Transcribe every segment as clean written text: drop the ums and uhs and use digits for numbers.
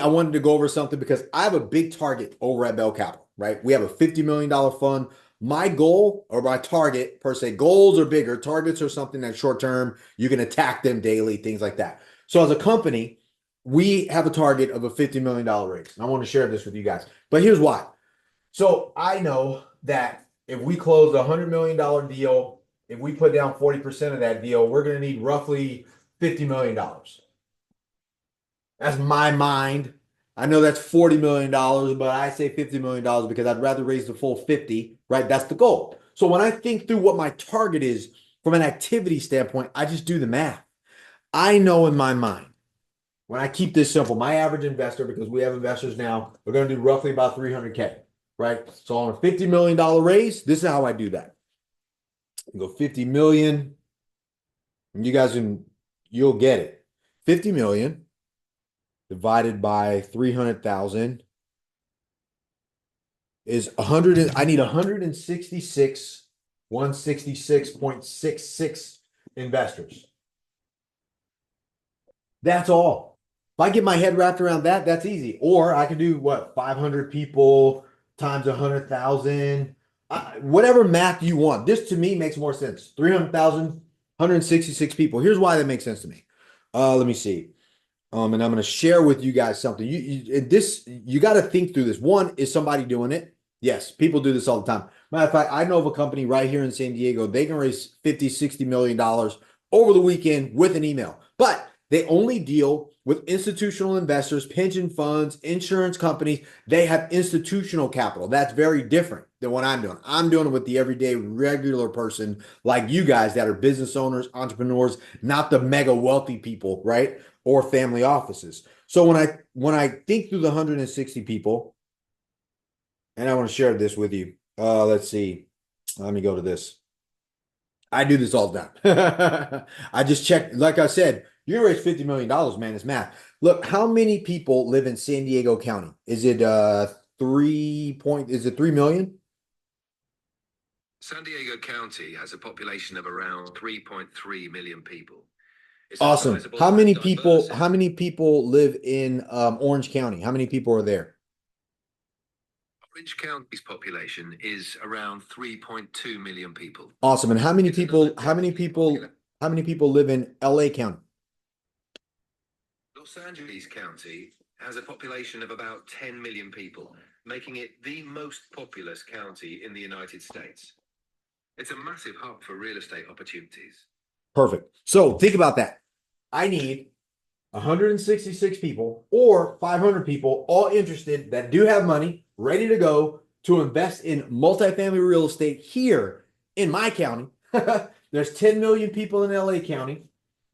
I wanted to go over something because I have a big target over at Bell Capital, right? We have a $50 million fund. My goal or my target per se, goals are bigger. Targets are something that's short term. You can attack them daily, things like that. So as a company, we have a target of a $50 million raise. And I want to share this with you guys. But here's why. So I know that if we close a $100 million deal, if we put down 40% of that deal, we're going to need roughly $50 million. That's my mind. I know that's $40 million, but I say $50 million because I'd rather raise the full 50, right? That's the goal. So when I think through what my target is from an activity standpoint, I just do the math. I know in my mind, when I keep this simple, my average investor, because we have investors now, we're going to do roughly about 300K, right? So on a $50 million raise, this is how I do that. You go 50 million, and you'll get it. 50 million divided by 300,000 is 100. I need 166.66 investors. That's all. If I get my head wrapped around that, that's easy. Or I can do what, 500 people times 100,000, whatever math you want. This to me makes more sense. 300,000, 166 people. Here's why that makes sense to me. Let me see. And I'm going to share with you guys something. You got to think through this. One, is somebody doing it? Yes, people do this all the time. Matter of fact, I know of a company right here in San Diego. They can raise 50, $60 million over the weekend with an email, but they only deal with institutional investors, pension funds, insurance companies. They have institutional capital. That's very different than what I'm doing. I'm doing it with the everyday regular person like you guys that are business owners, entrepreneurs, not the mega wealthy people, right? Or family offices. So when I think through the 160 people, and I want to share this with you. Let's see. Let me go to this. I do this all the time. I just checked. Like I said, you raise $50 million, man. It's math. Look, how many people live in San Diego County? Is it 3 million? San Diego County has a population of around 3.3 million people. It's a Awesome. sizable and diverse How many people live in Orange County? How many people are there? Orange County's population is around 3.2 million people. Awesome. And It's another densely populated. how many people live in LA County? Los Angeles County has a population of about 10 million people, making it the most populous county in the United States. It's a massive hub for real estate opportunities. Perfect. So think about that. I need 166 people or 500 people all interested that do have money ready to go to invest in multifamily real estate here in my county. There's 10 million people in LA County.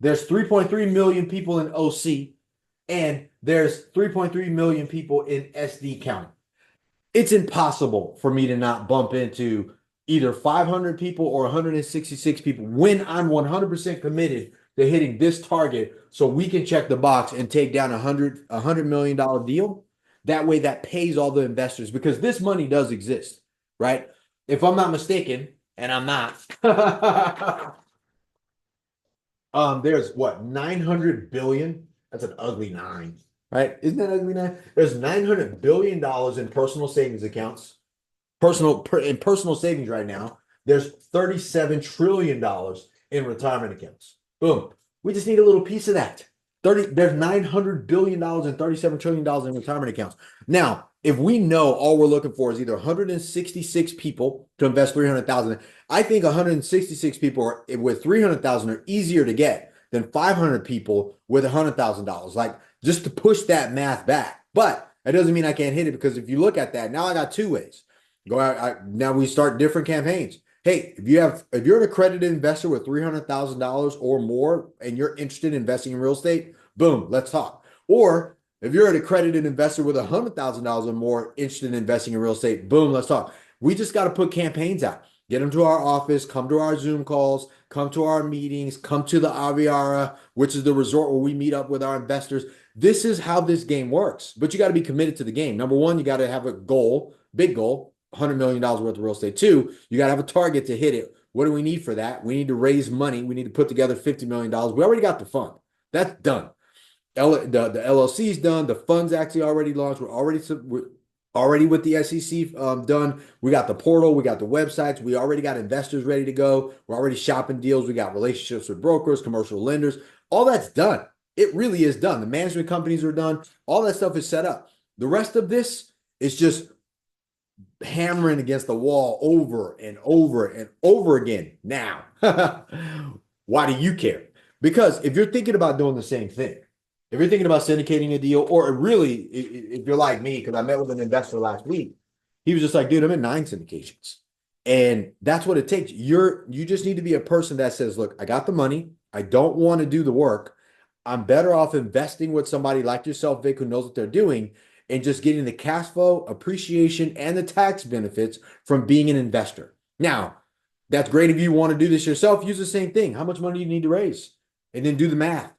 There's 3.3 million people in OC, and there's 3.3 million people in SD County. It's impossible for me to not bump into either 500 people or 166 people when I'm 100% committed to hitting this target so we can check the box and take down $100 million deal. That way that pays all the investors because this money does exist, right? If I'm not mistaken, and I'm not, there's what, 900 billion? That's an ugly nine, right? Isn't that ugly nine? There's $900 billion in personal savings accounts, in personal savings right now. There's $37 trillion in retirement accounts. Boom. We just need a little piece of that. There's $900 billion and $37 trillion in retirement accounts. Now, if we know all we're looking for is either 166 people to invest 300,000, I think 166 people with 300,000 are easier to get than 500 people with $100,000. Like just to push that math back. But that doesn't mean I can't hit it because if you look at that, now I got two ways. Go out. Now we start different campaigns. Hey, if you're an accredited investor with $300,000 or more and you're interested in investing in real estate, boom, let's talk. Or if you're an accredited investor with $100,000 or more interested in investing in real estate, boom, let's talk. We just got to put campaigns out. Get them to our office, come to our Zoom calls, come to our meetings, come to the Aviara, which is the resort where we meet up with our investors. This is how this game works. But you got to be committed to the game. Number one, you got to have a goal, big goal. $100 million worth of real estate. Two, you got to have a target to hit it. What do we need for that? We need to raise money. We need to put together $50 million. We already got the fund. That's done. The LLC is done. The fund's actually already launched. We're already with the SEC done. We got the portal. We got the websites. We already got investors ready to go. We're already shopping deals. We got relationships with brokers, commercial lenders. All that's done. It really is done. The management companies are done. All that stuff is set up. The rest of this is just hammering against the wall over and over and over again. Now, why do you care? Because if you're thinking about doing the same thing, if you're thinking about syndicating a deal, or really, if you're like me, because I met with an investor last week, he was just like, dude, I'm in 9 syndications. And that's what it takes. You just need to be a person that says, look, I got the money. I don't want to do the work. I'm better off investing with somebody like yourself, Vic, who knows what they're doing, and just getting the cash flow, appreciation, and the tax benefits from being an investor. Now, that's great if you want to do this yourself. Use the same thing. How much money do you need to raise? And then do the math.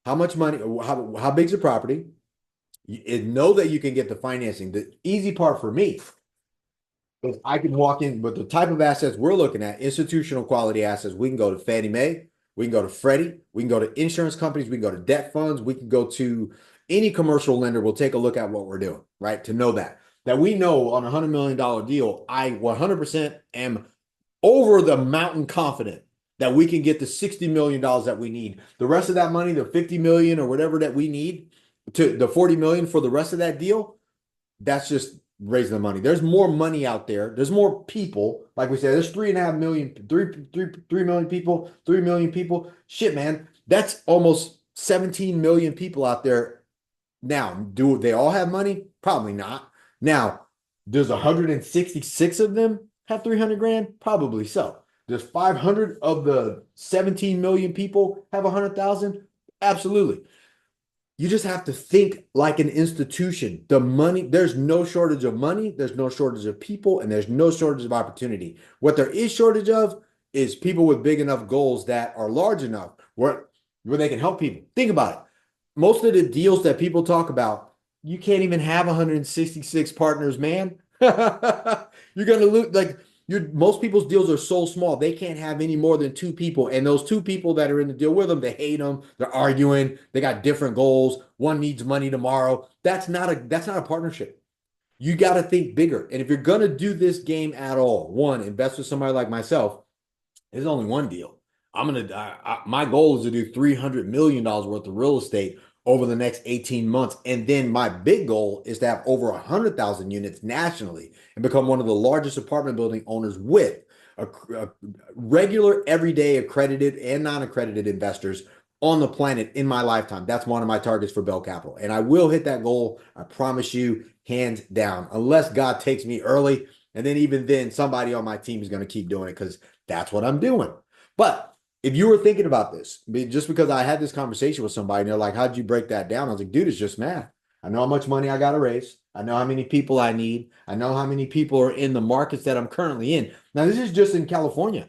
How much money, how big's the property? Know that you can get the financing. The easy part for me is I can walk in with the type of assets we're looking at, institutional quality assets. We can go to Fannie Mae, we can go to Freddie, we can go to insurance companies, we can go to debt funds, we can go to any commercial lender. Will take a look at what we're doing, right? To know that we know on a $100 million deal, I 100% am over the mountain confident that we can get the $60 million that we need. The rest of that money, the 50 million or whatever that we need, to the 40 million for the rest of that deal, that's just raising the money. There's more money out there. There's more people. Like we said, there's 3.5 million, 3 million people, 3 million people. Shit, man. That's almost 17 million people out there. Now, do they all have money? Probably not. Now, does 166 of them have 300 grand? Probably so. Does 500 of the 17 million people have 100,000? Absolutely. You just have to think like an institution. The money, there's no shortage of money, there's no shortage of people, and there's no shortage of opportunity. What there is shortage of is people with big enough goals that are large enough where they can help people. Think about it. Most of the deals that people talk about, you can't even have 166 partners, man. You're gonna lose. Like most people's deals are so small they can't have any more than 2 people, and those 2 people that are in the deal with them, they hate them, they're arguing, they got different goals. One needs money tomorrow. That's not a partnership. You got to think bigger. And if you're gonna do this game at all, one, invest with somebody like myself. There's only one deal. My goal is to do $300 million worth of real estate over the next 18 months. And then my big goal is to have over 100,000 units nationally and become one of the largest apartment building owners with a regular, everyday accredited and non-accredited investors on the planet in my lifetime. That's one of my targets for Bell Capital. And I will hit that goal. I promise you, hands down, unless God takes me early. And then even then, somebody on my team is going to keep doing it because that's what I'm doing. But if you were thinking about this, just because I had this conversation with somebody and they're like, how'd you break that down? I was like, dude, it's just math. I know how much money I got to raise. I know how many people I need. I know how many people are in the markets that I'm currently in. Now, this is just in California.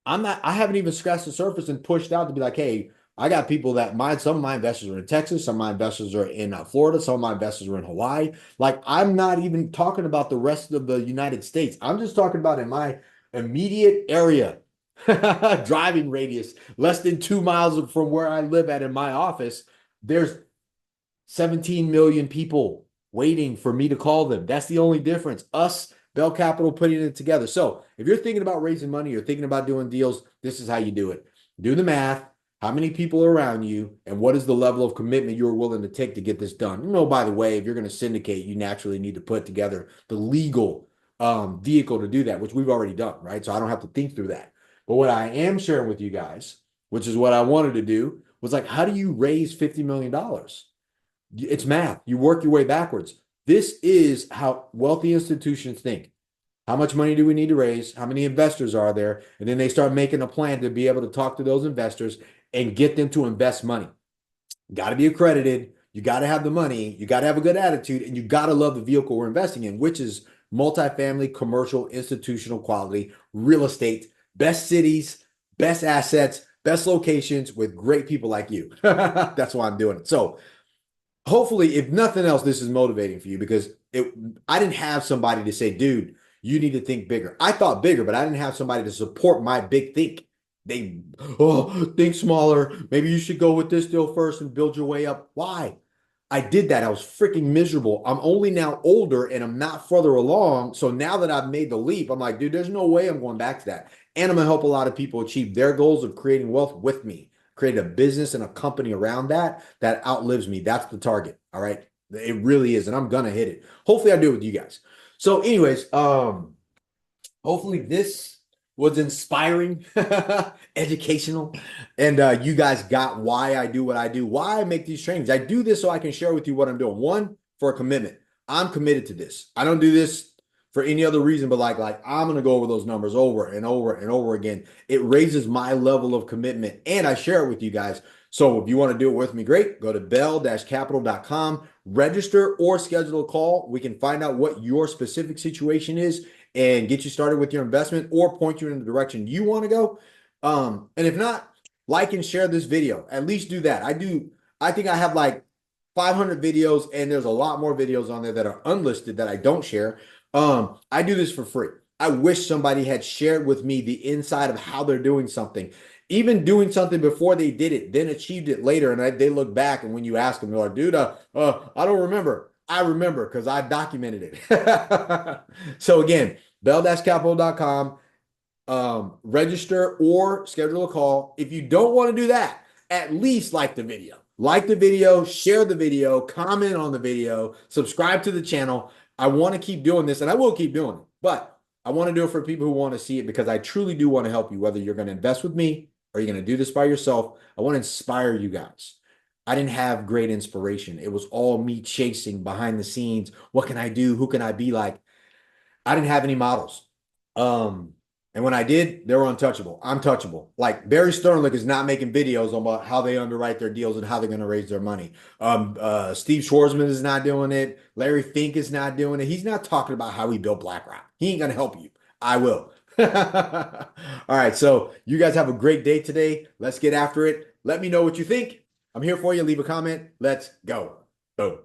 I haven't even scratched the surface and pushed out to be like, hey, I got people some of my investors are in Texas. Some of my investors are in Florida. Some of my investors are in Hawaii. Like, I'm not even talking about the rest of the United States. I'm just talking about in my immediate area. Driving radius, less than 2 miles from where I live at in my office, there's 17 million people waiting for me to call them. That's the only difference. Us, Bell Capital, putting it together. So if you're thinking about raising money, you're thinking about doing deals, this is how you do it. Do the math. How many people are around you, and what is the level of commitment you're willing to take to get this done? By the way, if you're going to syndicate, you naturally need to put together the legal vehicle to do that, which we've already done, right? So I don't have to think through that. But what I am sharing with you guys, which is what I wanted to do, was like, how do you raise $50 million? It's math. You work your way backwards. This is how wealthy institutions think. How much money do we need to raise? How many investors are there? And then they start making a plan to be able to talk to those investors and get them to invest money. Got to be accredited. You got to have the money. You got to have a good attitude. And you got to love the vehicle we're investing in, which is multifamily, commercial, institutional quality, real estate. Best cities, best assets, best locations with great people like you. That's why I'm doing it. So hopefully, if nothing else, this is motivating for you because I didn't have somebody to say, dude, you need to think bigger. I thought bigger, but I didn't have somebody to support my big think. They, oh, think smaller. Maybe you should go with this deal first and build your way up. Why? I did that. I was freaking miserable. I'm only now older and I'm not further along. So now that I've made the leap, I'm like, dude, there's no way I'm going back to that. And I'm gonna help a lot of people achieve their goals of creating wealth with me, create a business and a company around that that outlives me. That's the target. All right. It really is. And I'm gonna hit it. Hopefully I do it with you guys. So, anyways, hopefully this was inspiring, educational, and you guys got why I do what I do, why I make these trainings. I do this so I can share with you what I'm doing. One, for a commitment. I'm committed to this. I don't do this for any other reason, but like I'm gonna go over those numbers over and over and over again. It raises my level of commitment, and I share it with you guys. So if you want to do it with me, great. Go to bell-capital.com, register or schedule a call. We can find out what your specific situation is and get you started with your investment or point you in the direction you want to go. And if not, like and share this video. At least do that. I think I have like 500 videos, and there's a lot more videos on there that are unlisted that I don't share. I do this for free. I wish somebody had shared with me the inside of how they're doing something, even doing something before they did it, then achieved it later. And they look back, and when you ask them, they're like, dude, I don't remember. I remember because I documented it. So again, bell-capital.com, register or schedule a call. If you don't want to do that, at least like the video. Like the video, share the video, comment on the video, subscribe to the channel. I want to keep doing this, and I will keep doing it. But I want to do it for people who want to see it because I truly do want to help you, whether you're going to invest with me or you're going to do this by yourself. I want to inspire you guys. I didn't have great inspiration. It was all me chasing behind the scenes. What can I do? Who can I be like? I didn't have any models. And when I did, they were untouchable. I'm touchable. Like Barry Sternlick is not making videos about how they underwrite their deals and how they're going to raise their money. Steve Schwarzman is not doing it. Larry Fink is not doing it. He's not talking about how he built BlackRock. He ain't going to help you. I will. All right. So you guys have a great day today. Let's get after it. Let me know what you think. I'm here for you. Leave a comment. Let's go. Boom.